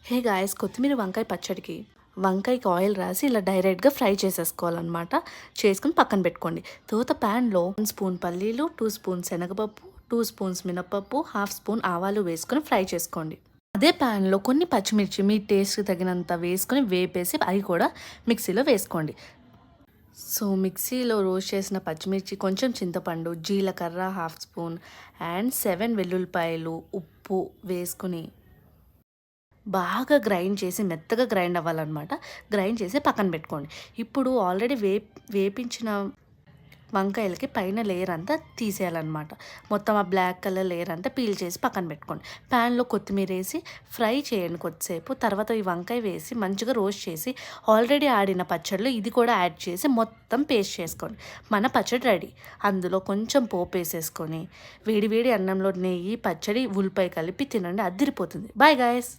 Hey guys, కొత్తిమీర వంకాయ పచ్చడికి వంకాయకి ఆయిల్ రాసి ఇలా డైరెక్ట్గా ఫ్రై చేసేసుకోవాలన్నమాట. చేసుకుని పక్కన పెట్టుకోండి. తర్వాత ప్యాన్లో 1 స్పూన్ పల్లీలు, 2 స్పూన్స్ శనగపప్పు, 2 స్పూన్స్ మినపప్పు, హాఫ్ స్పూన్ ఆవాలు వేసుకొని ఫ్రై చేసుకోండి. అదే ప్యాన్లో కొన్ని పచ్చిమిర్చి మీ టేస్ట్కి తగినంత వేసుకొని వేపేసి అవి కూడా మిక్సీలో వేసుకోండి. సో మిక్సీలో రోస్ట్ చేసిన పచ్చిమిర్చి, కొంచెం చింతపండు, జీలకర్ర హాఫ్ స్పూన్ అండ్ 7 వెల్లుల్లిపాయలు, ఉప్పు వేసుకుని బాగా గ్రైండ్ చేసి మెత్తగా గ్రైండ్ అవ్వాలన్నమాట. గ్రైండ్ చేసి పక్కన పెట్టుకోండి. ఇప్పుడు ఆల్రెడీ వేపించిన వంకాయలకి పైన లేయర్ అంతా తీసేయాలన్నమాట. మొత్తం ఆ బ్లాక్ కలర్ లేయర్ అంతా పీల్ చేసి పక్కన పెట్టుకోండి. ప్యాన్లో కొత్తిమీర వేసి ఫ్రై చేయండి కొద్దిసేపు. తర్వాత ఈ వంకాయ వేసి మంచిగా రోస్ట్ చేసి ఆల్రెడీ ఆడిన పచ్చడిలో ఇది కూడా యాడ్ చేసి మొత్తం పేస్ట్ చేసుకోండి. మన పచ్చడి రెడీ. అందులో కొంచెం పోపు వేసేసుకొని వేడి వేడి అన్నంలో నెయ్యి, పచ్చడి, ఉల్లిపాయ కలిపి తినండి. అదిరిపోతుంది. Bye guys.